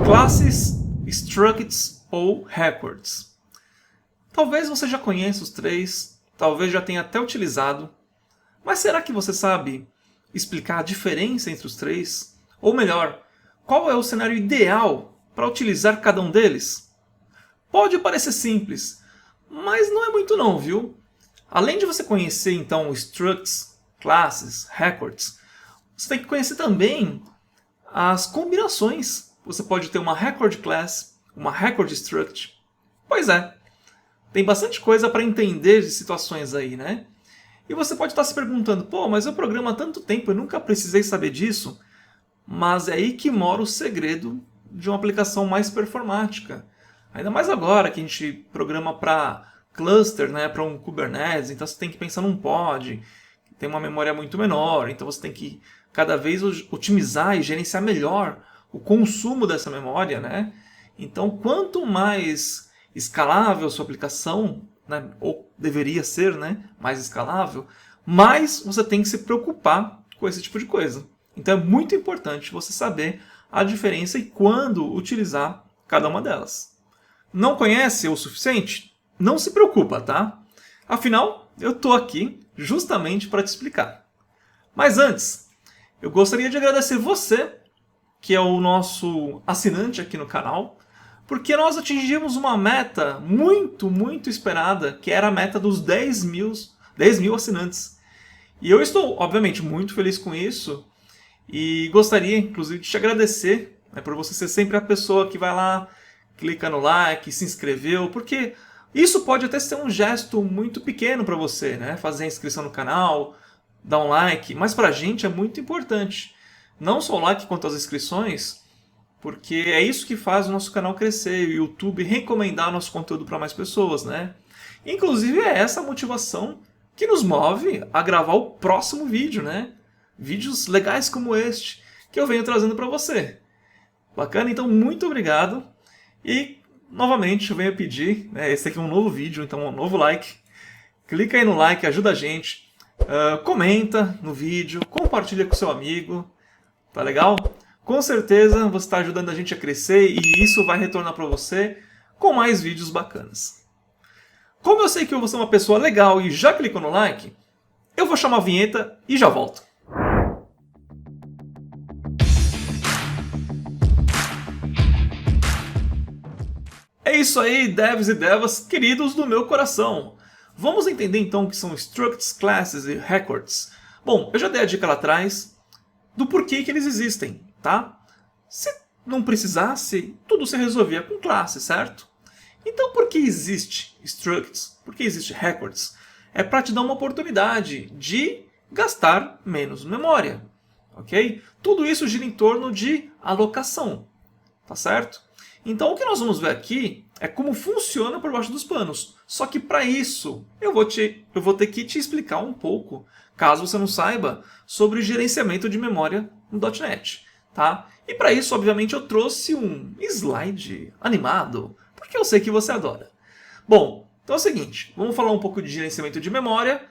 Classes, Structs ou Records. Talvez você já conheça os três, talvez já tenha até utilizado, mas será que você sabe explicar a diferença entre os três? Ou melhor, qual é o cenário ideal para utilizar cada um deles? Pode parecer simples, mas não é muito não, viu? Além de você conhecer então structs, classes, records, você tem que conhecer também as combinações. Você pode ter uma record class, uma record struct. Pois é, tem bastante coisa para entender de situações aí, né? E você pode estar se perguntando, pô, mas eu programo há tanto tempo, eu nunca precisei saber disso. Mas é aí que mora o segredo de uma aplicação mais performática. Ainda mais agora que a gente programa para cluster, né, para um Kubernetes, então você tem que pensar num pod, que tem uma memória muito menor, então você tem que cada vez otimizar e gerenciar melhor o consumo dessa memória, né? Então, quanto mais escalável a sua aplicação, né, ou deveria ser, né, mais escalável, mais você tem que se preocupar com esse tipo de coisa. Então é muito importante você saber a diferença e quando utilizar cada uma delas. Não conhece o suficiente? Não se preocupa, tá? Afinal, eu estou aqui justamente para te explicar. Mas antes, eu gostaria de agradecer você, que é o nosso assinante aqui no canal, porque nós atingimos uma meta muito esperada, que era a meta dos 10 mil assinantes. E eu estou, obviamente, muito feliz com isso e gostaria, inclusive, de te agradecer, né, por você ser sempre a pessoa que vai lá, clica no like, se inscreveu, porque isso pode até ser um gesto muito pequeno para você, né? Fazer a inscrição no canal, dar um like, mas para a gente é muito importante. Não só o like quanto as inscrições, porque é isso que faz o nosso canal crescer, o YouTube recomendar nosso conteúdo para mais pessoas, né? Inclusive é essa a motivação que nos move a gravar o próximo vídeo, né? Vídeos legais como este, que eu venho trazendo para você. Bacana? Então, muito obrigado. E, novamente, eu venho pedir, né, esse aqui é um novo vídeo, então um novo like. Clica aí no like, ajuda a gente. Comenta no vídeo, compartilha com seu amigo. Tá legal? Com certeza você está ajudando a gente a crescer e isso vai retornar para você com mais vídeos bacanas. Como eu sei que você é uma pessoa legal e já clicou no like, eu vou chamar a vinheta e já volto. É isso aí, devs e devas queridos do meu coração. Vamos entender então o que são structs, classes e records. Bom, eu já dei a dica lá atrás do porquê que eles existem, tá? Se não precisasse, tudo se resolvia com classe, certo? Então por que existe structs? Por que existe records? É para te dar uma oportunidade de gastar menos memória, ok? Tudo isso gira em torno de alocação, tá certo? Então o que nós vamos ver aqui é como funciona por baixo dos panos. Só que para isso eu vou ter que te explicar um pouco, caso você não saiba, sobre o gerenciamento de memória no .NET. Tá? E para isso, obviamente, eu trouxe um slide animado, porque eu sei que você adora. Bom, então é o seguinte, vamos falar um pouco de gerenciamento de memória.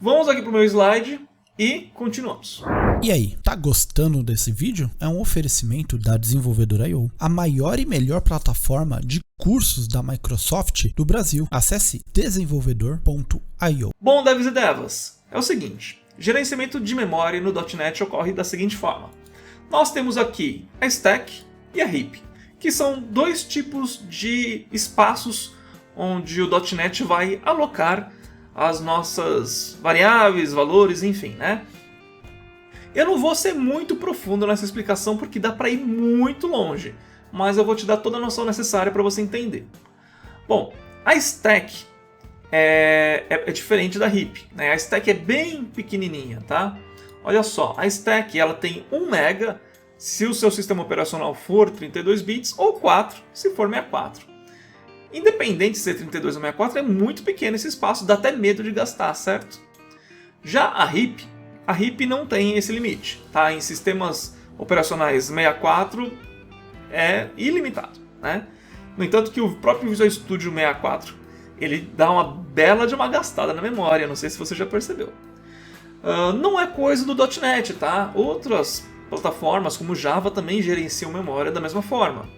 Vamos aqui para o meu slide e continuamos. E aí, tá gostando desse vídeo? É um oferecimento da Desenvolvedor.io, a maior e melhor plataforma de cursos da Microsoft do Brasil. Acesse desenvolvedor.io. Bom, devs e devas, é o seguinte, gerenciamento de memória no .NET ocorre da seguinte forma. Nós temos aqui a stack e a heap, que são dois tipos de espaços onde o .NET vai alocar as nossas variáveis, valores, enfim, né? Eu não vou ser muito profundo nessa explicação porque dá para ir muito longe, mas eu vou te dar toda a noção necessária para você entender. Bom, a stack é diferente da heap, né? A stack é bem pequenininha, tá? Olha só, a stack ela tem 1 MB se o seu sistema operacional for 32 bits ou 4 se for 64. Independente de ser 32 ou 64, é muito pequeno esse espaço, dá até medo de gastar, certo? Já a heap não tem esse limite, tá? Em sistemas operacionais 64 é ilimitado, né? No entanto que o próprio Visual Studio 64 ele dá uma bela de uma gastada na memória, não sei se você já percebeu. Não é coisa do .NET, tá? Outras plataformas como Java também gerenciam memória da mesma forma.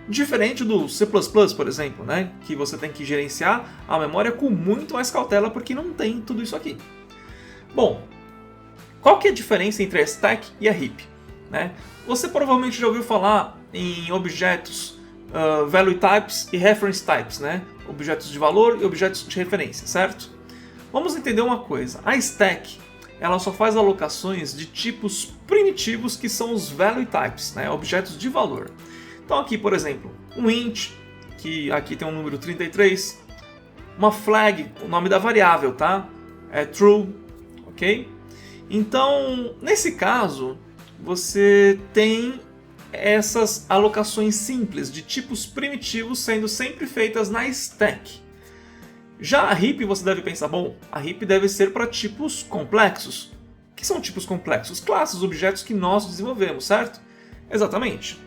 Diferente do C++, por exemplo, né? Que você tem que gerenciar a memória com muito mais cautela porque não tem tudo isso aqui. Bom, qual que é a diferença entre a stack e a heap? Né? Você provavelmente já ouviu falar em objetos value types e reference types, né? Objetos de valor e objetos de referência, certo? Vamos entender uma coisa. A stack ela só faz alocações de tipos primitivos que são os value types, né? Objetos de valor. Então aqui, por exemplo, um int, que aqui tem um número 33, uma flag, o nome da variável, tá? É true, ok? Então, nesse caso, você tem essas alocações simples de tipos primitivos sendo sempre feitas na stack. Já a heap você deve pensar, bom, a heap deve ser para tipos complexos. O que são tipos complexos? Classes, objetos que nós desenvolvemos, certo? Exatamente.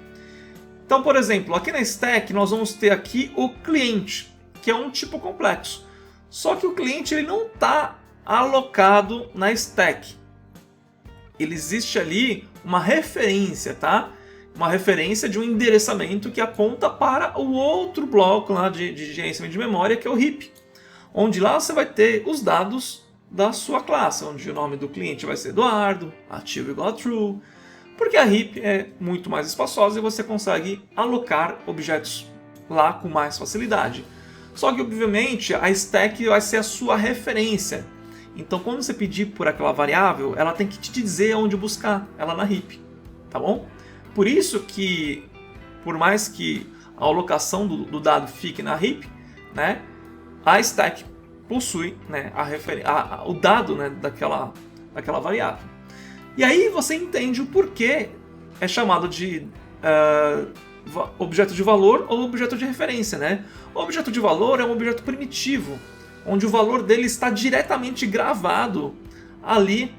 Então, por exemplo, aqui na stack nós vamos ter aqui o cliente, que é um tipo complexo. Só que o cliente ele não está alocado na stack. Ele existe ali uma referência, tá? Uma referência de um endereçamento que aponta para o outro bloco lá de gerenciamento de memória, que é o heap. Onde lá você vai ter os dados da sua classe, onde o nome do cliente vai ser Eduardo, ativo igual a true, porque a heap é muito mais espaçosa e você consegue alocar objetos lá com mais facilidade. Só que, obviamente, a stack vai ser a sua referência. Então, quando você pedir por aquela variável, ela tem que te dizer onde buscar ela na heap, tá bom? Por isso que, por mais que a alocação do dado fique na heap, né, a stack possui, né, o dado, né, daquela variável. E aí você entende o porquê é chamado de objeto de valor ou objeto de referência, né? O objeto de valor é um objeto primitivo, onde o valor dele está diretamente gravado ali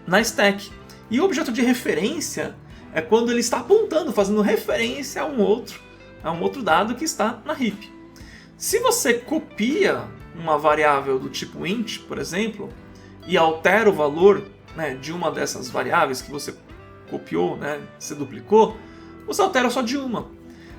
na stack. E o objeto de referência é quando ele está apontando, fazendo referência a um outro dado que está na heap. Se você copia uma variável do tipo int, por exemplo, e altera o valor, né, de uma dessas variáveis que você copiou, né, você duplicou, você altera só de uma.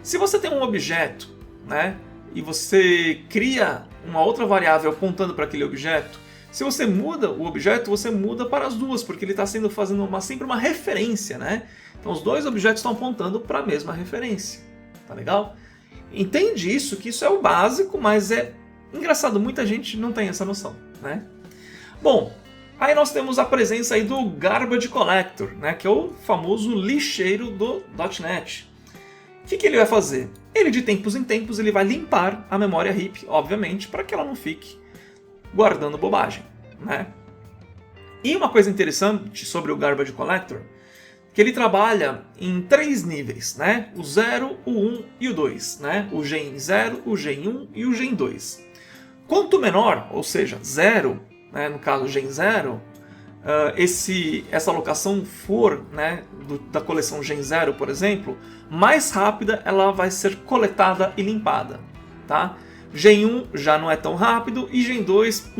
Se você tem um objeto, né, e você cria uma outra variável apontando para aquele objeto, se você muda o objeto, você muda para as duas, porque ele está fazendo sempre uma referência, né? Então os dois objetos estão apontando para a mesma referência. Tá legal? Entende isso, que isso é o básico, mas é engraçado, muita gente não tem essa noção, né? Bom, aí nós temos a presença aí do Garbage Collector, né, que é o famoso lixeiro do .NET. O que ele vai fazer? Ele, de tempos em tempos, ele vai limpar a memória heap, obviamente, para que ela não fique guardando bobagem, né? E uma coisa interessante sobre o Garbage Collector, que ele trabalha em 3 níveis, né? O 0, o 1 e o 2, né? O Gen 0, o Gen 1 e o Gen 2. Quanto menor, ou seja, 0, né, no caso Gen 0, essa alocação for, né, da coleção Gen 0, por exemplo, mais rápida ela vai ser coletada e limpada, tá? Gen 1 já não é tão rápido e Gen 2,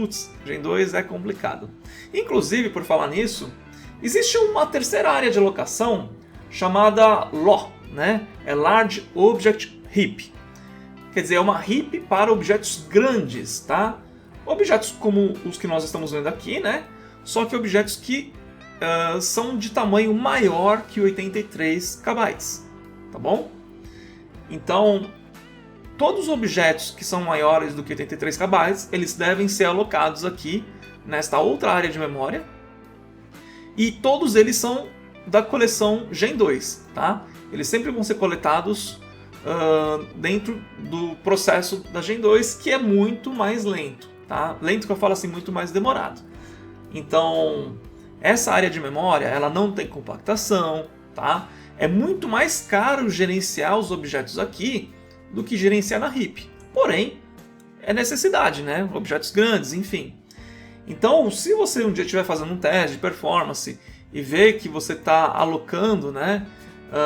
Gen 2 é complicado. Inclusive, por falar nisso, existe uma terceira área de alocação chamada LOH, né? É Large Object Heap. Quer dizer, é uma heap para objetos grandes, tá? Objetos como os que nós estamos vendo aqui, né? Só que objetos que são de tamanho maior que 83 KB, tá bom? Então, todos os objetos que são maiores do que 83 KB, eles devem ser alocados aqui nesta outra área de memória. E todos eles são da coleção Gen 2, tá? Eles sempre vão ser coletados dentro do processo da Gen 2, que é muito mais lento, tá? Lento que eu falo assim, muito mais demorado. Então, essa área de memória, ela não tem compactação, tá? É muito mais caro gerenciar os objetos aqui do que gerenciar na heap. Porém, é necessidade, né? Objetos grandes, enfim. Então, se você um dia estiver fazendo um teste de performance e ver que você está alocando, né,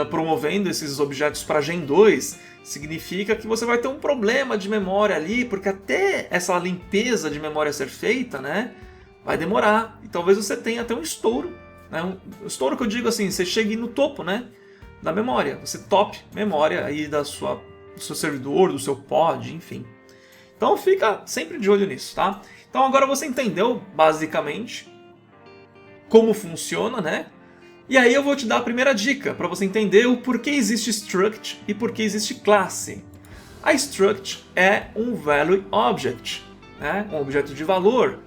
promovendo esses objetos para Gen 2, significa que você vai ter um problema de memória ali, porque até essa limpeza de memória ser feita, né, vai demorar. E talvez você tenha até um estouro. Né? Um estouro que eu digo assim, você chegue no topo, né, da memória. Você top memória aí do seu servidor, do seu pod, enfim. Então fica sempre de olho nisso, tá? Então agora você entendeu basicamente como funciona, né? E aí eu vou te dar a primeira dica para você entender o porquê existe struct e porquê existe classe. A struct é um value object, né? Um objeto de valor,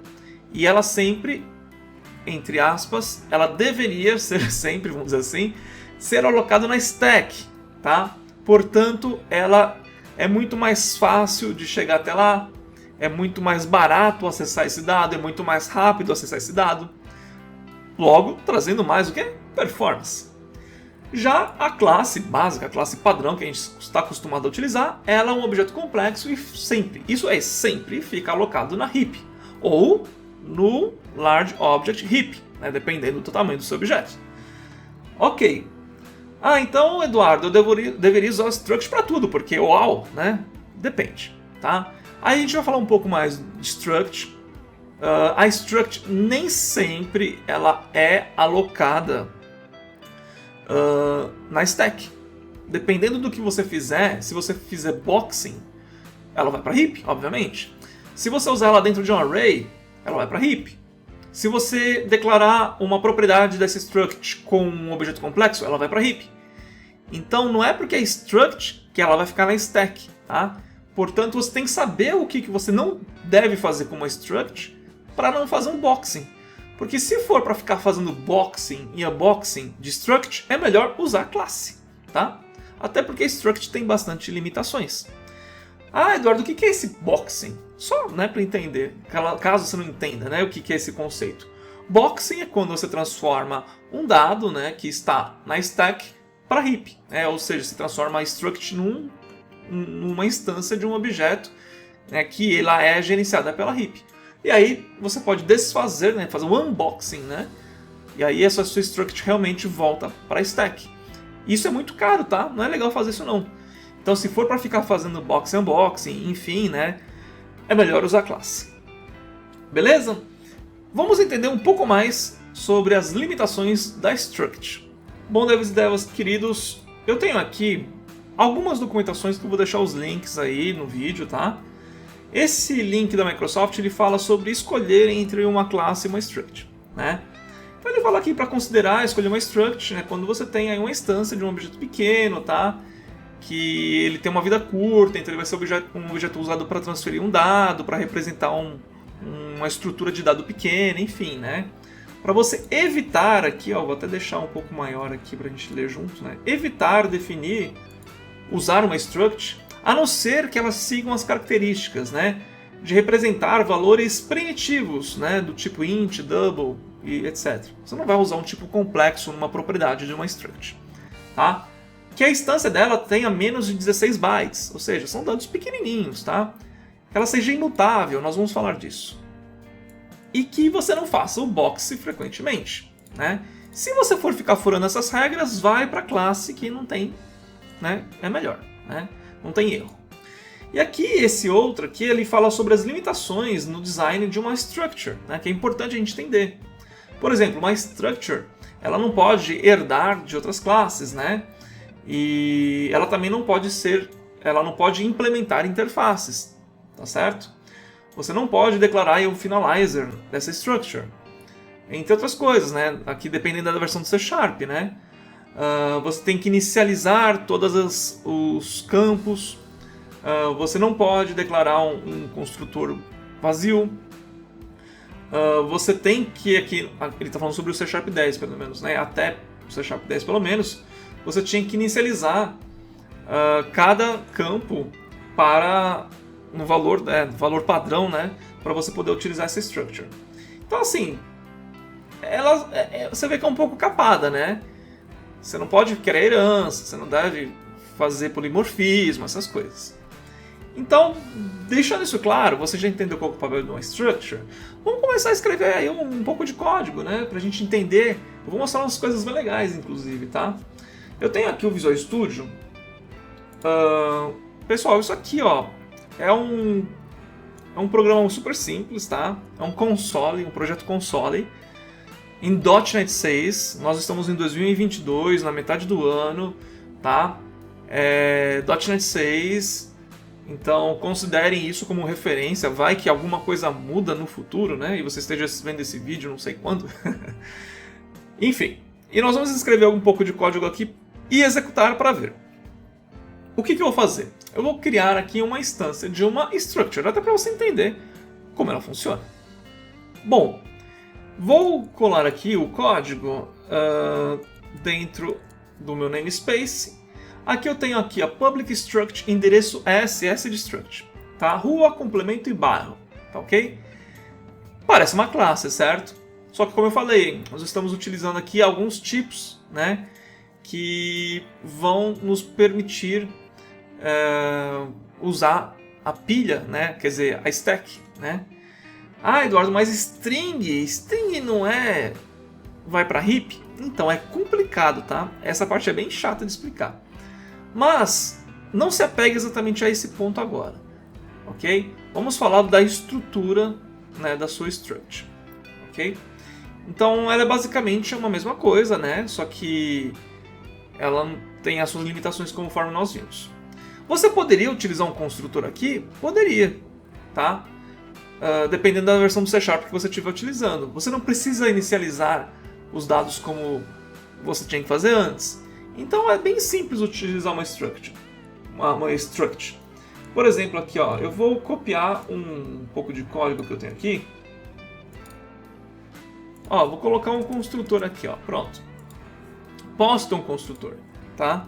e ela sempre, entre aspas, ela deveria ser sempre, vamos dizer assim, ser alocada na stack, tá? Portanto, ela é muito mais fácil de chegar até lá, é muito mais barato acessar esse dado, é muito mais rápido acessar esse dado, logo trazendo mais o que? Performance. Já a classe básica, a classe padrão que a gente está acostumado a utilizar, ela é um objeto complexo e sempre fica alocado na heap, ou no Large Object Heap, né, dependendo do tamanho do seu objeto. Ok. Então, Eduardo, eu deveria usar o struct para tudo, porque uau, né? Depende, tá? Aí a gente vai falar um pouco mais de struct. A struct nem sempre ela é alocada na stack. Dependendo do que você fizer, se você fizer boxing, ela vai para heap, obviamente. Se você usar ela dentro de um array, ela vai para heap. Se você declarar uma propriedade dessa struct com um objeto complexo, ela vai para heap. Então não é porque é struct que ela vai ficar na stack, tá? Portanto, você tem que saber o que você não deve fazer com uma struct para não fazer um boxing. Porque se for para ficar fazendo boxing e unboxing de struct, é melhor usar classe, tá? Até porque struct tem bastante limitações. Eduardo, o que é esse boxing? Só, né, para entender, caso você não entenda, né, o que é esse conceito. Boxing é quando você transforma um dado, né, que está na stack para heap, ou seja, você transforma a struct numa instância de um objeto, né, que ela é gerenciada pela heap. E aí você pode desfazer, né, fazer um unboxing, né, e aí essa sua struct realmente volta para a stack. Isso é muito caro, tá? Não é legal fazer isso não. Então, se for para ficar fazendo boxing, unboxing, enfim, né, é melhor usar classe. Beleza? Vamos entender um pouco mais sobre as limitações da struct. Bom, devs e devas queridos, eu tenho aqui algumas documentações que eu vou deixar os links aí no vídeo, tá? Esse link da Microsoft ele fala sobre escolher entre uma classe e uma struct, né? Então ele fala aqui para considerar escolher uma struct, né, quando você tem aí uma instância de um objeto pequeno, tá? Que ele tem uma vida curta, então ele vai ser um objeto usado para transferir um dado, para representar uma estrutura de dado pequena, enfim, né? Para você evitar aqui, vou até deixar um pouco maior aqui para a gente ler junto, né? Evitar usar uma struct, a não ser que elas sigam as características, né, de representar valores primitivos, né, do tipo int, double e etc. Você não vai usar um tipo complexo numa propriedade de uma struct, tá? Que a instância dela tenha menos de 16 bytes, ou seja, são dados pequenininhos, tá? Que ela seja imutável, nós vamos falar disso. E que você não faça o boxing frequentemente, né? Se você for ficar furando essas regras, vai para a classe que não tem, né? É melhor, né? Não tem erro. E aqui, esse outro aqui, ele fala sobre as limitações no design de uma structure, né? Que é importante a gente entender. Por exemplo, uma structure, ela não pode herdar de outras classes, né? E ela também não pode implementar interfaces, tá certo? Você não pode declarar o finalizer dessa structure, entre outras coisas, né? Aqui dependendo da versão do C#, né? Você tem que inicializar todos os campos, você não pode declarar um construtor vazio, você tem que, aqui ele está falando sobre o C# 10 pelo menos, né? Até o C# 10 pelo menos, você tinha que inicializar cada campo para um valor padrão, né, para você poder utilizar essa structure. Então assim, você vê que é um pouco capada, né? Você não pode criar herança, você não deve fazer polimorfismo, essas coisas. Então, deixando isso claro, você já entendeu qual é o papel de uma structure? Vamos começar a escrever aí um pouco de código, né, pra gente entender. Eu vou mostrar umas coisas bem legais, inclusive, tá? Eu tenho aqui o Visual Studio. Pessoal, isso aqui, é um programa super simples, tá? É um console, um projeto console, em .NET 6, nós estamos em 2022, na metade do ano, tá? .NET 6, então considerem isso como referência, vai que alguma coisa muda no futuro, né? E você esteja vendo esse vídeo, não sei quando. Enfim, e nós vamos escrever um pouco de código aqui e executar para ver. O que eu vou fazer? Eu vou criar aqui uma instância de uma structure, até para você entender como ela funciona. Bom, vou colar aqui o código dentro do meu namespace. Aqui eu tenho aqui a public struct, endereço S de struct, tá? Rua, complemento e bairro, tá ok? Parece uma classe, certo? Só que como eu falei, nós estamos utilizando aqui alguns tipos, né, que vão nos permitir usar a pilha, né, quer dizer, a stack, né? Ah, Eduardo, mas string não vai para heap? Então é complicado, tá? Essa parte é bem chata de explicar. Mas não se apegue exatamente a esse ponto agora, ok? Vamos falar da estrutura, né, da sua struct, ok? Então ela é basicamente uma mesma coisa, né? Só que ela tem as suas limitações conforme nós vimos. Você poderia utilizar um construtor aqui? Poderia, tá? Dependendo da versão do C# que você estiver utilizando. Você não precisa inicializar os dados como você tinha que fazer antes. Então é bem simples utilizar uma struct. Uma struct. Por exemplo, aqui ó, eu vou copiar um pouco de código que eu tenho aqui. Ó, vou colocar um construtor aqui, ó, pronto. Posso ter um construtor, tá?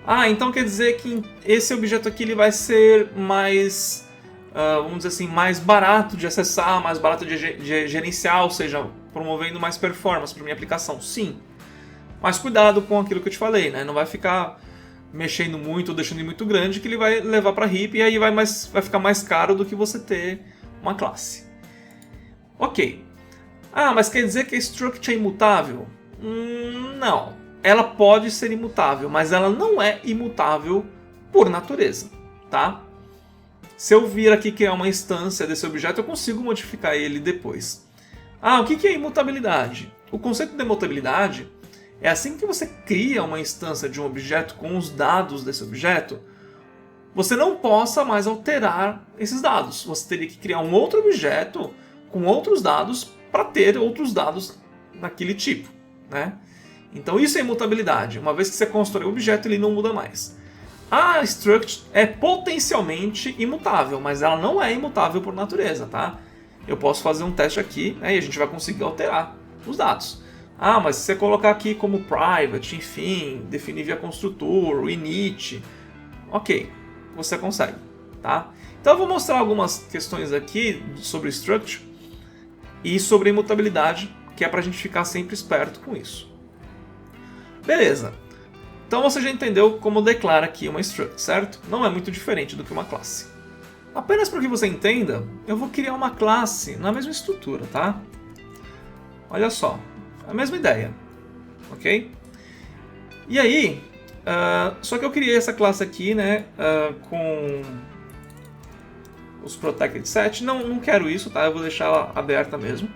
Ah, então quer dizer que esse objeto aqui ele vai ser mais, vamos dizer assim, mais barato de acessar, mais barato de gerenciar, ou seja, promovendo mais performance para minha aplicação. Sim, mas cuidado com aquilo que eu te falei, né? Não vai ficar mexendo muito ou deixando ele muito grande que ele vai levar para heap e aí vai ficar mais caro do que você ter uma classe. Ok. Ah, mas quer dizer que a struct é imutável? Não. Ela pode ser imutável, mas ela não é imutável por natureza, tá? Se eu vir aqui criar uma instância desse objeto, eu consigo modificar ele depois. Ah, o que é imutabilidade? O conceito de imutabilidade é assim que você cria uma instância de um objeto com os dados desse objeto, você não possa mais alterar esses dados. Você teria que criar um outro objeto com outros dados para ter outros dados daquele tipo, né? Então isso é imutabilidade. Uma vez que você constrói o objeto, ele não muda mais. A struct é potencialmente imutável, mas ela não é imutável por natureza, tá? Eu posso fazer um teste aqui, né, e a gente vai conseguir alterar os dados. Ah, mas se você colocar aqui como private, enfim, definir via construtor, init, ok, você consegue, tá? Então eu vou mostrar algumas questões aqui sobre struct e sobre imutabilidade, que é para a gente ficar sempre esperto com isso. Beleza. Então você já entendeu como declara aqui uma struct, certo? Não é muito diferente do que uma classe. Apenas para que você entenda, eu vou criar uma classe na mesma estrutura, tá? Olha só, a mesma ideia, ok? E aí, só que eu criei essa classe aqui, né, com os protected set. Não quero isso, tá? Eu vou deixar ela aberta mesmo.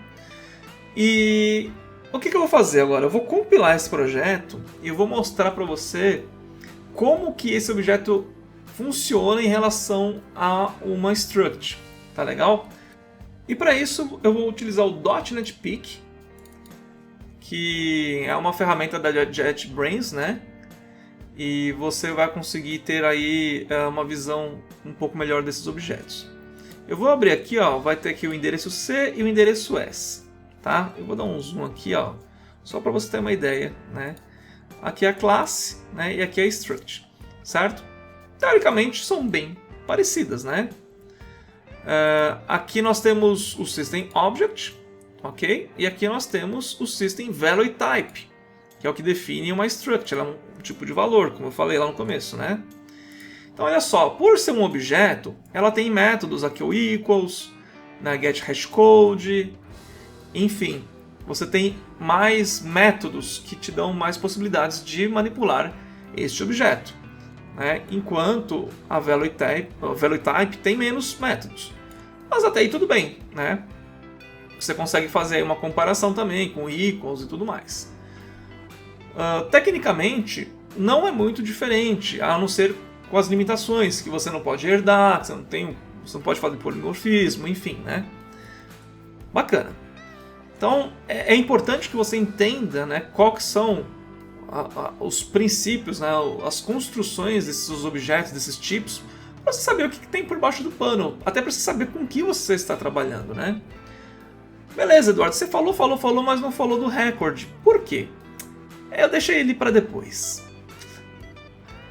E o que eu vou fazer agora? Eu vou compilar esse projeto e eu vou mostrar para você como que esse objeto funciona em relação a uma struct, tá legal? E para isso eu vou utilizar o .NET Peek, que é uma ferramenta da JetBrains, né? E você vai conseguir ter aí uma visão um pouco melhor desses objetos. Eu vou abrir aqui, ó, vai ter aqui o endereço C e o endereço S. Tá? Eu vou dar um zoom aqui, ó, só para você ter uma ideia, né? Aqui é a classe, né? E aqui é a struct, certo? Teoricamente são bem parecidas, né? Aqui nós temos o System Object, ok? E aqui nós temos o System Value Type, que é o que define uma struct. Ela é um tipo de valor, como eu falei lá no começo, né? Então olha só, por ser um objeto, ela tem métodos aqui, o equals, né? Get hashcode. Enfim, você tem mais métodos que te dão mais possibilidades de manipular este objeto, né? Enquanto a Value Type tem menos métodos. Mas até aí tudo bem, né? você consegue fazer aí uma comparação também com equals e tudo mais. Tecnicamente, não é muito diferente, a não ser com as limitações, que você não pode herdar, que você não pode fazer polimorfismo, enfim, né? Bacana. Então, é importante que você entenda, né, quais são os princípios, né, as construções desses objetos, desses tipos, para você saber o que tem por baixo do pano, até para você saber com que você está trabalhando, né? Beleza, Eduardo, você falou, mas não falou do record. Por quê? Eu deixei ele para depois.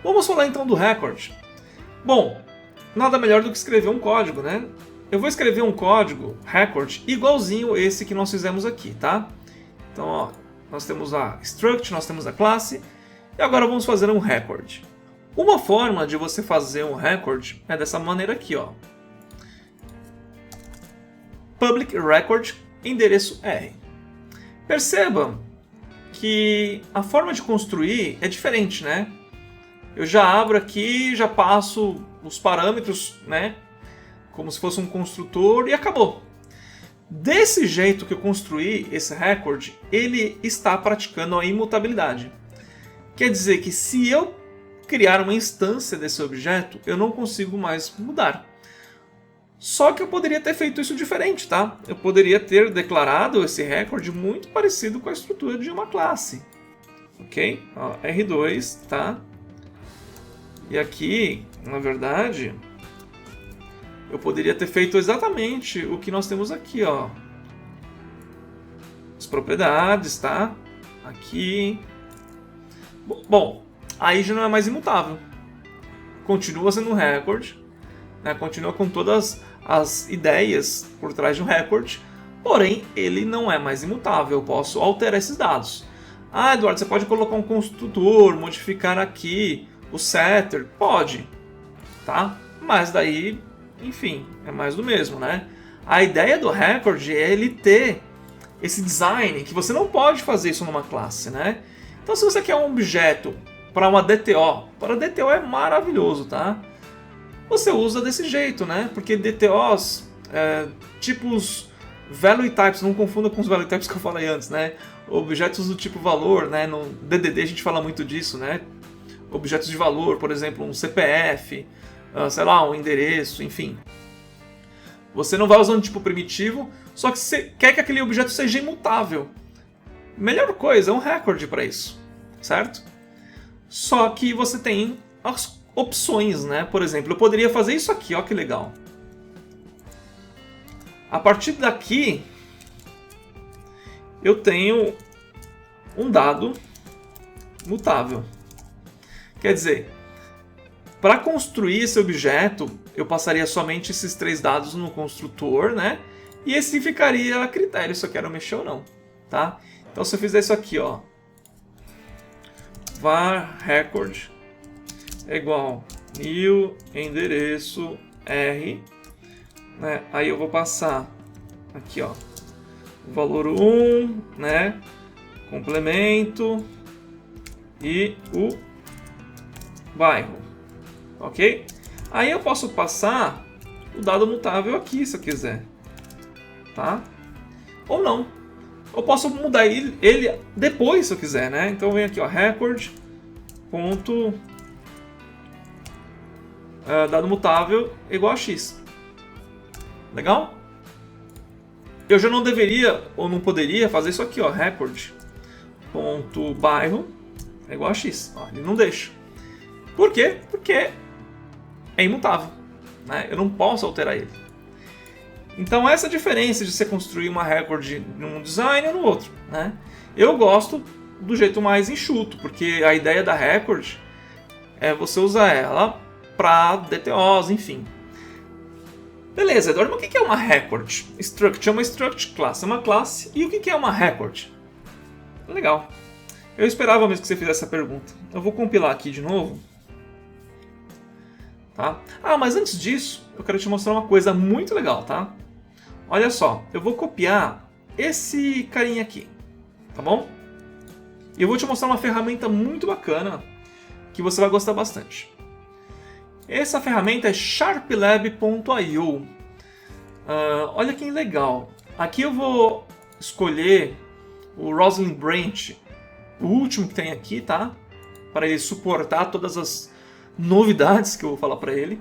Vamos falar então do record. Bom, nada melhor do que escrever um código, né? Eu vou escrever um código record igualzinho esse que nós fizemos aqui, tá? Então, ó, nós temos a struct, nós temos a classe, e agora vamos fazer um record. Uma forma de você fazer um record é dessa maneira aqui, ó. Public record, endereço R. Perceba que a forma de construir é diferente, né? Eu já abro aqui, já passo os parâmetros, né? Como se fosse um construtor e acabou. Desse jeito que eu construí esse record, ele está praticando a imutabilidade. Quer dizer que se eu criar uma instância desse objeto, eu não consigo mais mudar. Só que eu poderia ter feito isso diferente, tá? Eu poderia ter declarado esse record muito parecido com a estrutura de uma classe. Ok? Ó, R2, tá? E aqui, na verdade, eu poderia ter feito exatamente o que nós temos aqui, ó. As propriedades, tá? Aqui. Bom, aí já não é mais imutável. Continua sendo um record, né? Continua com todas as ideias por trás de um record, porém ele não é mais imutável. Eu posso alterar esses dados. Ah, Eduardo, você pode colocar um construtor, modificar aqui o setter? Pode, tá? Mas daí, enfim, é mais do mesmo, né? A ideia do record é ele ter esse design, que você não pode fazer isso numa classe, né? Então se você quer um objeto para uma DTO, para DTO é maravilhoso, tá? Você usa desse jeito, né? Porque DTOs, tipos value types, não confunda com os value types que eu falei antes, né? Objetos do tipo valor, né? No DDD a gente fala muito disso, né? Objetos de valor, por exemplo, um CPF, sei lá, um endereço, enfim. Você não vai usar um tipo primitivo, só que você quer que aquele objeto seja imutável. Melhor coisa é um record para isso, certo? Só que você tem as opções, né? Por exemplo, eu poderia fazer isso aqui, ó que legal. A partir daqui, eu tenho um dado mutável. Quer dizer, para construir esse objeto, eu passaria somente esses 3 dados no construtor, né? E esse ficaria a critério se eu quero mexer ou não, tá? Então se eu fizer isso aqui, ó, var record é igual new endereço R, né? Aí eu vou passar aqui, ó, o valor 1, né? Complemento e o bairro, ok? Aí eu posso passar o dado mutável aqui se eu quiser, tá? Ou não. Eu posso mudar ele depois se eu quiser, né? Então vem aqui, ó, record ponto dado mutável igual a x. Legal? Eu já não deveria ou não poderia fazer isso aqui, ó, record ponto bairro é igual a x. Ó, ele não deixa. Por quê? Porque é imutável, né? Eu não posso alterar ele. Então essa é a diferença de você construir uma record num design ou no outro, né? Eu gosto do jeito mais enxuto, porque a ideia da record é você usar ela para DTOs, enfim. Beleza, Eduardo, mas o que é uma record? Struct é uma struct, classe é uma classe, e o que é uma record? Legal. Eu esperava mesmo que você fizesse essa pergunta. Eu vou compilar aqui de novo. Tá? Ah, mas antes disso, eu quero te mostrar uma coisa muito legal, tá? Olha só, eu vou copiar esse carinha aqui, tá bom? E eu vou te mostrar uma ferramenta muito bacana que você vai gostar bastante. Essa ferramenta é sharplab.io. Olha que legal. aqui eu vou escolher o Roslyn Branch, o último que tem aqui, tá? Para ele suportar todas as novidades que eu vou falar para ele.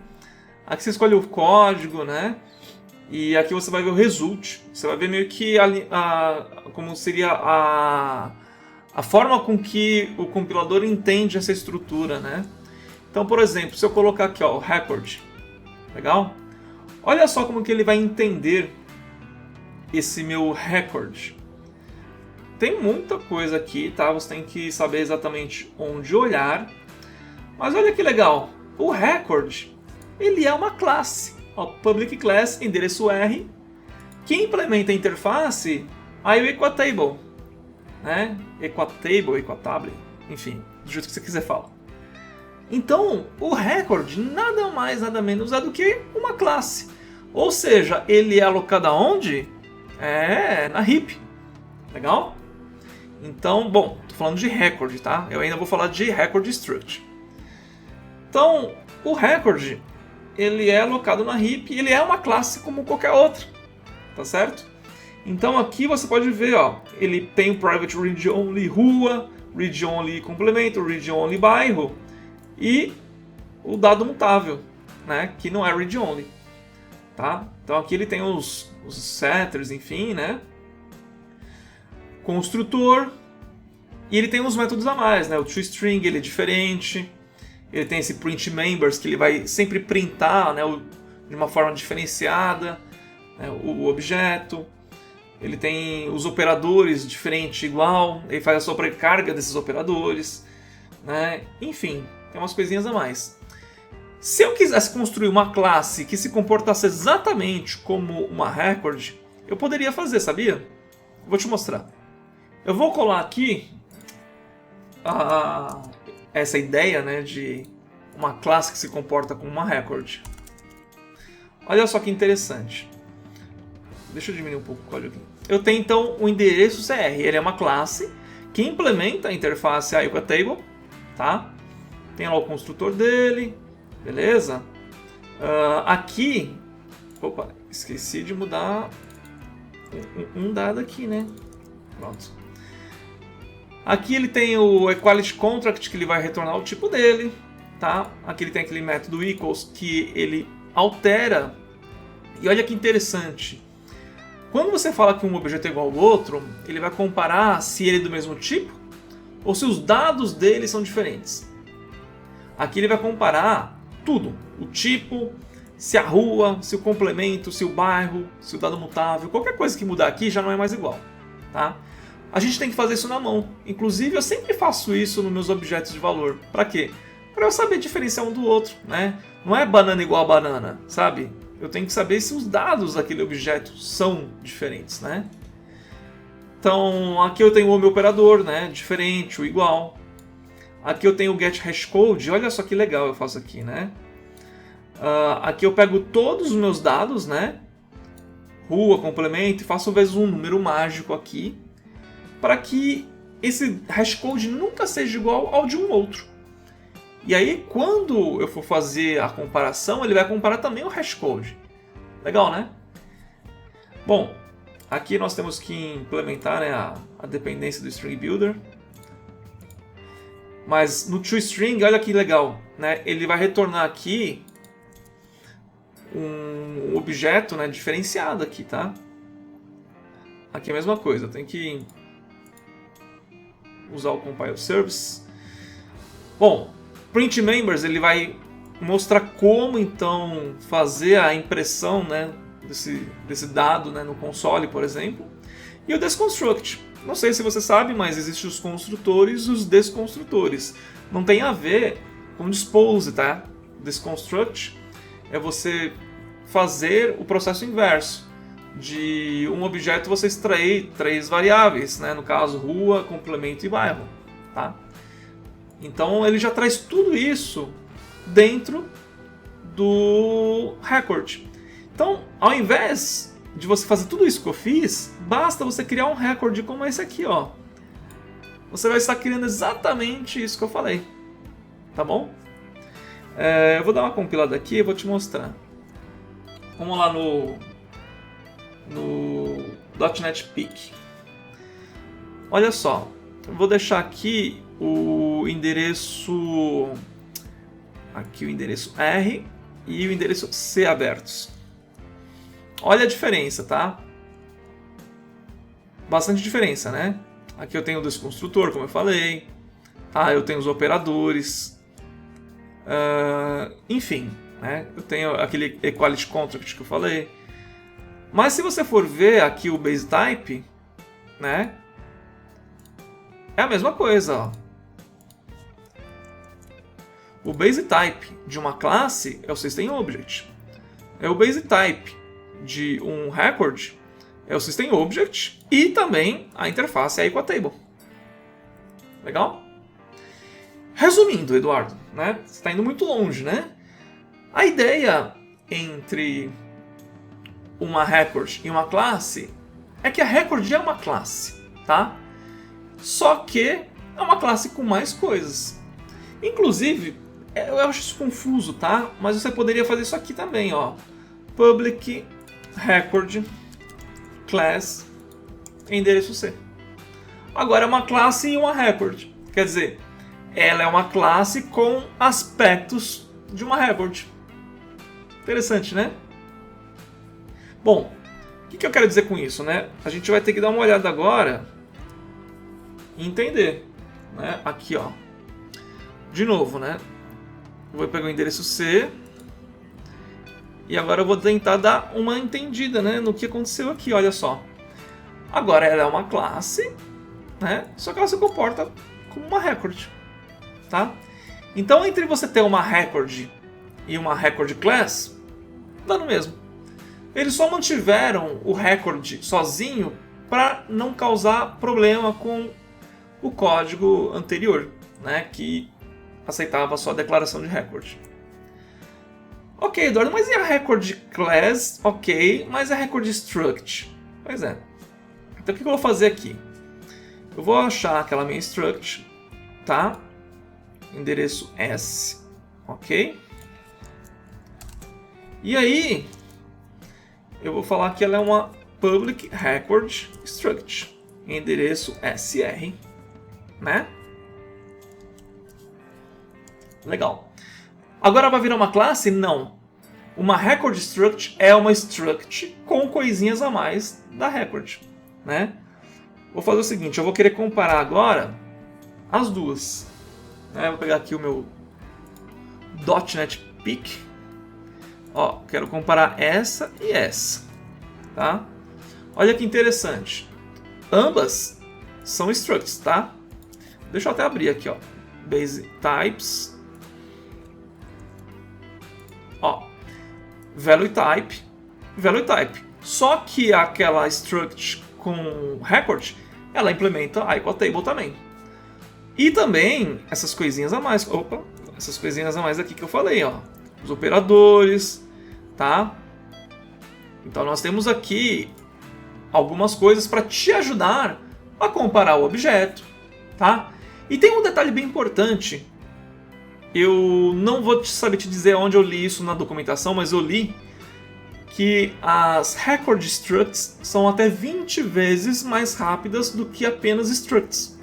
Aqui você escolhe o código, né? E aqui você vai ver o result. Você vai ver meio que como seria a forma com que o compilador entende essa estrutura, né? Então, por exemplo, se eu colocar aqui ó, o record, legal? Olha só como que ele vai entender esse meu record. Tem muita coisa aqui, tá? Você tem que saber exatamente onde olhar. Mas olha que legal, o record, ele é uma classe, ó, public class, endereço R, que implementa a interface aí o Equatable, né? Equatable, enfim, do jeito que você quiser falar. Então, o record nada mais, nada menos é do que uma classe. Ou seja, ele é alocado aonde? Na heap. Legal? Então, bom, tô falando de record, tá? Eu ainda vou falar de record struct. Então, o record, ele é alocado na heap e ele é uma classe como qualquer outra, tá certo? Então aqui você pode ver, ó, ele tem o private read only rua, read only complemento, read only bairro e o dado mutável, né, que não é read only, tá? Então aqui ele tem os setters, enfim, né? Construtor e ele tem uns métodos a mais, né? O toString ele é diferente. Ele tem esse print members que ele vai sempre printar, né, de uma forma diferenciada, né, o objeto. Ele tem os operadores diferente igual, ele faz a sobrecarga desses operadores, né? Enfim, tem umas coisinhas a mais. Se eu quisesse construir uma classe que se comportasse exatamente como uma record, eu poderia fazer, sabia? Vou te mostrar. Eu vou colar aqui essa ideia, né, de uma classe que se comporta como uma record. Olha só que interessante. Deixa eu diminuir um pouco o código aqui. Eu tenho então o endereço CR. Ele é uma classe que implementa a interface Equatable, tá? Tem lá o construtor dele, beleza? Aqui, opa, esqueci de mudar um dado aqui, né? Pronto. Aqui ele tem o Equality Contract, que ele vai retornar o tipo dele, tá? Aqui ele tem aquele método equals, que ele altera. E olha que interessante. Quando você fala que um objeto é igual ao outro, ele vai comparar se ele é do mesmo tipo ou se os dados dele são diferentes. Aqui ele vai comparar tudo. O tipo, se a rua, se o complemento, se o bairro, se o dado mutável. Qualquer coisa que mudar aqui já não é mais igual, tá? A gente tem que fazer isso na mão. Inclusive, eu sempre faço isso nos meus objetos de valor. Para quê? Para eu saber diferenciar um do outro, né? Não é banana igual a banana, sabe? Eu tenho que saber se os dados daquele objeto são diferentes, né? Então, aqui eu tenho o meu operador, né? Diferente, o igual. Aqui eu tenho o get hashcode. Olha só que legal eu faço aqui, né? Aqui eu pego todos os meus dados, né? Rua, complemento, e faço vezes um número mágico aqui, para que esse hashcode nunca seja igual ao de um outro. E aí, quando eu for fazer a comparação, ele vai comparar também o hashcode. Legal, né? Bom, aqui nós temos que implementar, né, a dependência do string builder. Mas no toString, olha que legal, né? Ele vai retornar aqui um objeto, né, diferenciado aqui, tá? Aqui é a mesma coisa, tem que usar o compile service. Bom, print members ele vai mostrar como então fazer a impressão, né, desse dado, né, no console, por exemplo. E o desconstruct. Não sei se você sabe, mas existem os construtores e os desconstrutores. Não tem a ver com dispose, tá? Desconstruct é você fazer o processo inverso. De um objeto você extrair 3 variáveis, né? No caso, rua, complemento e bairro. Tá? Então ele já traz tudo isso dentro do record. Então, ao invés de você fazer tudo isso que eu fiz, basta você criar um record como esse aqui, ó. Você vai estar criando exatamente isso que eu falei. Tá bom? Eu vou dar uma compilada aqui e vou te mostrar. Vamos lá no .NET Peak. Olha só, eu vou deixar aqui o endereço R e o endereço C abertos. Olha a diferença, tá? Bastante diferença, né? Aqui eu tenho o desconstrutor, como eu falei. Tá? Eu tenho os operadores. Enfim, né? Eu tenho aquele equality contract que eu falei. Mas se você for ver aqui o base type, né? É a mesma coisa, ó. O base type de uma classe é o System Object. O base type de um record é o System Object e também a interface é a Equatable. Legal? Resumindo, Eduardo, né? Você está indo muito longe, né? A ideia entre uma record e uma classe é que a record é uma classe, tá? Só que é uma classe com mais coisas. Inclusive, eu acho isso confuso, tá? Mas você poderia fazer isso aqui também, ó. Public record class endereço C. Agora é uma classe e uma record. Quer dizer, ela é uma classe com aspectos de uma record. Interessante, né? Bom, o que eu quero dizer com isso, né? A gente vai ter que dar uma olhada agora e entender, né? Aqui, ó. De novo, né? Vou pegar o endereço C e agora eu vou tentar dar uma entendida, né, no que aconteceu aqui, olha só. Agora ela é uma classe, né? Só que ela se comporta como uma record, tá? Então, entre você ter uma record e uma record class, dá no mesmo. Eles só mantiveram o record sozinho para não causar problema com o código anterior, né, que aceitava só a declaração de record. Ok, Eduardo, mas e a record class? Ok, mas a record struct? Pois é. Então o que eu vou fazer aqui? Eu vou achar aquela minha struct, tá? Endereço S, ok? E aí, eu vou falar que ela é uma public record struct, endereço SR, né? Legal. Agora vai virar uma classe? Não. Uma record struct é uma struct com coisinhas a mais da record, né? Vou fazer o seguinte, eu vou querer comparar agora as duas. Vou pegar aqui o meu .NET Peak. Ó, quero comparar essa e essa, tá? Olha que interessante. Ambas são structs, tá? Deixa eu até abrir aqui, ó. Base types. Ó, value type. Só que aquela struct com record, ela implementa a Equatable também. E também essas coisinhas a mais. Opa, essas coisinhas a mais aqui que eu falei, ó. Os operadores, tá? Então nós temos aqui algumas coisas para te ajudar a comparar o objeto, tá? E tem um detalhe bem importante. Eu não vou saber te dizer onde eu li isso na documentação, mas eu li que as record structs são até 20 vezes mais rápidas do que apenas structs.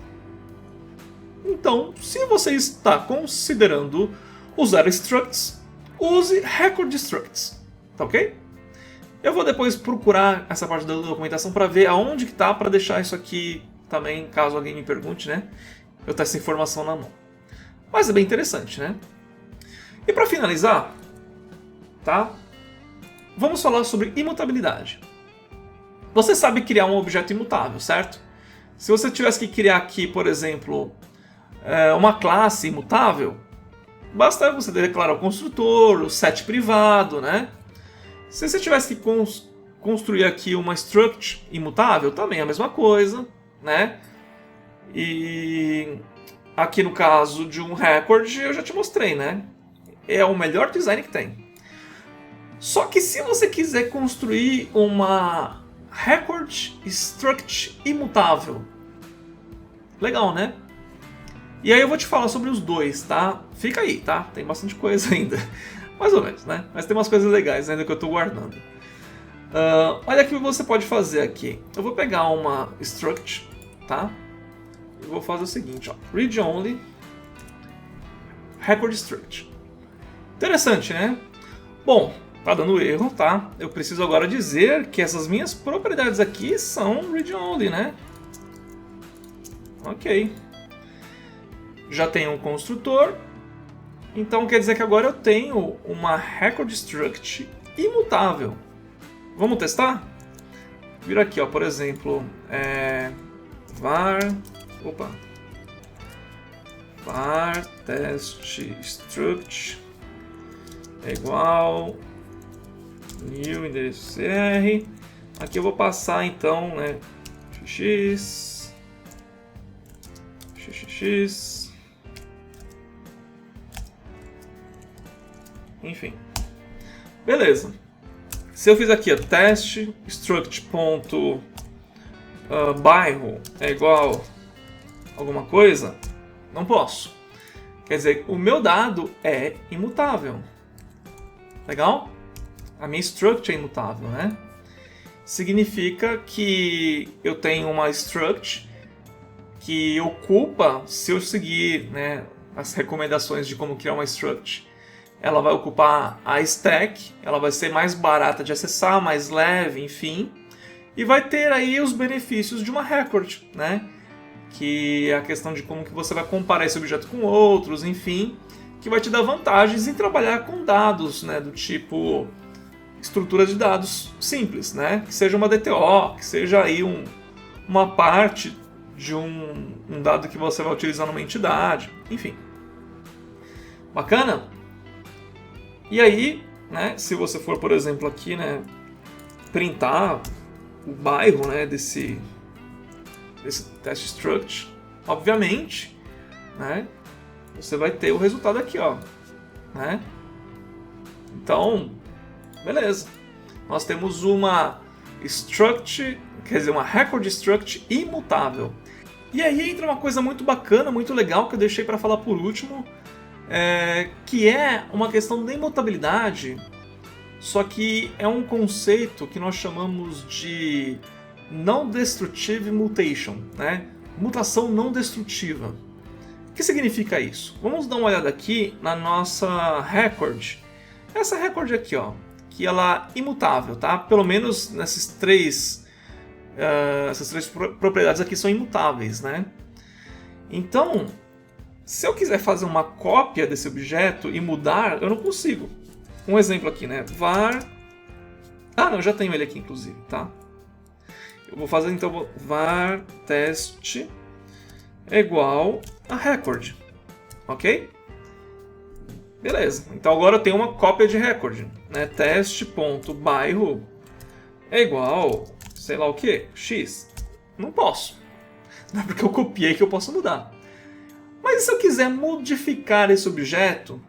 Então, se você está considerando usar structs, use record structs, tá ok? Eu vou depois procurar essa parte da documentação para ver aonde que tá, para deixar isso aqui também, caso alguém me pergunte, né? Eu tenho essa informação na mão. Mas é bem interessante, né? E para finalizar, tá? Vamos falar sobre imutabilidade. Você sabe criar um objeto imutável, certo? Se você tivesse que criar aqui, por exemplo, uma classe imutável, basta você declarar o construtor, o set privado, né? Se você tivesse que construir aqui uma struct imutável, também é a mesma coisa, né? E aqui no caso de um record, eu já te mostrei, né? É o melhor design que tem. Só que se você quiser construir uma record struct imutável, legal, né? E aí eu vou te falar sobre os dois, tá? Fica aí, tá? Tem bastante coisa ainda. Mais ou menos, né? Mas tem umas coisas legais ainda que eu estou guardando. Olha o que você pode fazer aqui. Eu vou pegar uma struct, tá? Eu vou fazer o seguinte, ó, read only record struct. Interessante, né? Bom, tá dando erro, tá? Eu preciso agora dizer que essas minhas propriedades aqui são read only, né? Ok. Já tenho um construtor. Então quer dizer que agora eu tenho uma record struct imutável. Vamos testar? Vira aqui, ó, por exemplo, var test struct é igual new endereço CR. Aqui eu vou passar então, né, x. Enfim, beleza. Se eu fiz aqui a test struct.bairro é igual alguma coisa, não posso. Quer dizer, o meu dado é imutável. Legal? A minha struct é imutável, né? Significa que eu tenho uma struct que ocupa, se eu seguir, né, as recomendações de como criar uma struct, ela vai ocupar a stack, ela vai ser mais barata de acessar, mais leve, enfim, e vai ter aí os benefícios de uma record, né? Que é a questão de como que você vai comparar esse objeto com outros, enfim, que vai te dar vantagens em trabalhar com dados, né, do tipo estrutura de dados simples, né? Que seja uma DTO, que seja aí uma parte de um dado que você vai utilizar numa entidade, enfim. Bacana? E aí, né, se você for, por exemplo, aqui, né, printar o bairro, né, desse test struct, obviamente, né, você vai ter o resultado aqui, ó, né? Então, beleza. Nós temos uma struct, quer dizer, uma record struct imutável. E aí entra uma coisa muito bacana, muito legal, que eu deixei para falar por último, que é uma questão de imutabilidade, só que é um conceito que nós chamamos de non-destructive mutation, né? Mutação não destrutiva. O que significa isso? Vamos dar uma olhada aqui na nossa record. Essa record aqui, ó, que ela é imutável, tá? Pelo menos nessas três propriedades aqui são imutáveis, né? Então, se eu quiser fazer uma cópia desse objeto e mudar, eu não consigo. Um exemplo aqui, né? Var... Ah, não, já tenho ele aqui, inclusive, tá? Eu vou fazer, então, var test é igual a record, ok? Beleza. Então, agora eu tenho uma cópia de record, né? Test.bairro é igual, sei lá o que, x. Não posso. Não é porque eu copiei que eu posso mudar. Mas e se eu quiser modificar esse objeto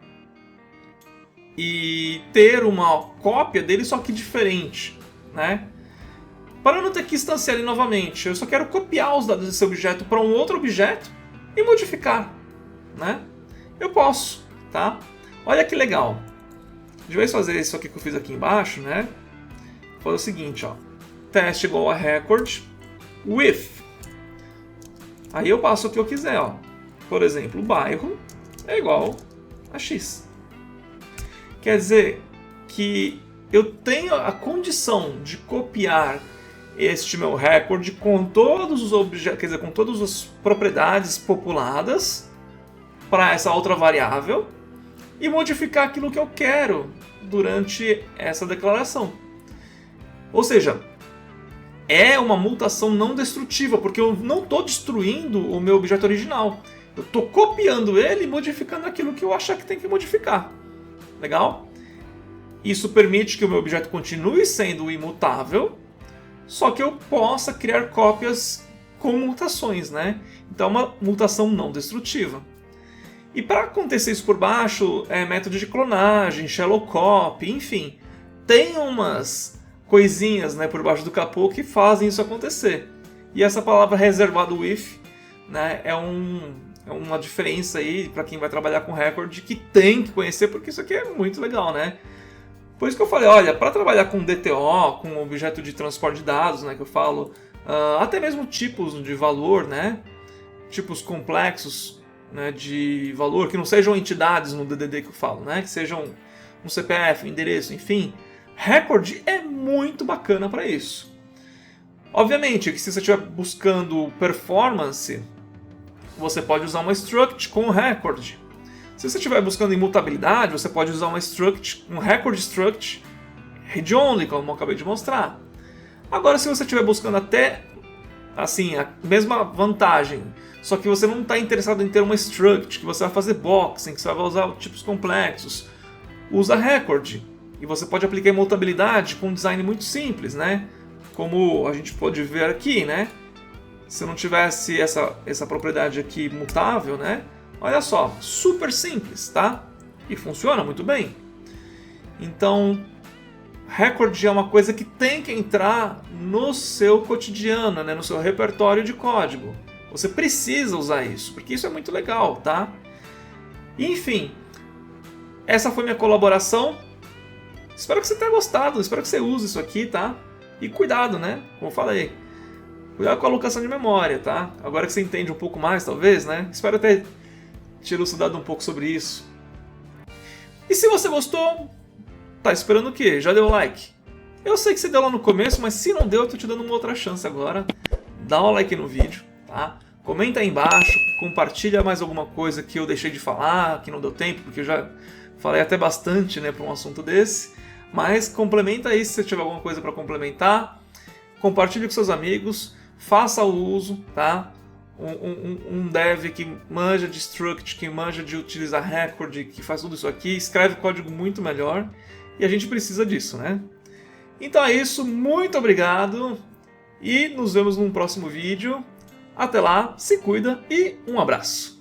e ter uma cópia dele, só que diferente, né? Para eu não ter que instanciar ele novamente, eu só quero copiar os dados desse objeto para um outro objeto e modificar, né? Eu posso, tá? Olha que legal. De vez fazer isso aqui que eu fiz aqui embaixo, né? Vou fazer o seguinte, ó. Test igual a record with. Aí eu passo o que eu quiser, ó. Por exemplo, o bairro é igual a x. Quer dizer que eu tenho a condição de copiar este meu record com todos os objetos, quer dizer, com todas as propriedades populadas para essa outra variável e modificar aquilo que eu quero durante essa declaração. Ou seja, é uma mutação não destrutiva, porque eu não estou destruindo o meu objeto original. Eu estou copiando ele e modificando aquilo que eu achar que tem que modificar. Legal? Isso permite que o meu objeto continue sendo imutável, só que eu possa criar cópias com mutações, né? Então é uma mutação não destrutiva. E para acontecer isso por baixo, método de clonagem, shallow copy, enfim, tem umas coisinhas, né, por baixo do capô que fazem isso acontecer. E essa palavra reservado with, né, é uma diferença aí para quem vai trabalhar com record que tem que conhecer, porque isso aqui é muito legal, né? Por isso que eu falei, olha, para trabalhar com DTO, com objeto de transporte de dados, né, que eu falo, até mesmo tipos de valor, né, tipos complexos, né, de valor, que não sejam entidades no DDD que eu falo, né, que sejam um CPF, um endereço, enfim, record é muito bacana para isso. Obviamente que se você estiver buscando performance, você pode usar uma struct com record. Se você estiver buscando imutabilidade, você pode usar uma struct, um record struct read-only, como eu acabei de mostrar. Agora, se você estiver buscando até assim, a mesma vantagem, só que você não está interessado em ter uma struct, que você vai fazer boxing, que você vai usar tipos complexos, usa record. E você pode aplicar imutabilidade com um design muito simples, né? Como a gente pode ver aqui, né? Se não tivesse essa propriedade aqui mutável, né? Olha só, super simples, tá? E funciona muito bem. Então, record é uma coisa que tem que entrar no seu cotidiano, né? No seu repertório de código. Você precisa usar isso, porque isso é muito legal, tá? Enfim, essa foi minha colaboração. Espero que você tenha gostado, espero que você use isso aqui, tá? E cuidado, né? Como eu falei, cuidado com a alocação de memória, tá? Agora que você entende um pouco mais, talvez, né? Espero ter te elucidado um pouco sobre isso. E se você gostou, tá esperando o quê? Já deu like? Eu sei que você deu lá no começo, mas se não deu, eu tô te dando uma outra chance agora. Dá um like no vídeo, tá? Comenta aí embaixo, compartilha mais alguma coisa que eu deixei de falar, que não deu tempo, porque eu já falei até bastante, né, para um assunto desse. Mas complementa aí se você tiver alguma coisa para complementar. Compartilhe com seus amigos, faça o uso, tá? Um dev que manja de struct, que manja de utilizar record, que faz tudo isso aqui, escreve código muito melhor. E a gente precisa disso, né? Então é isso, muito obrigado e nos vemos num próximo vídeo. Até lá, se cuida e um abraço!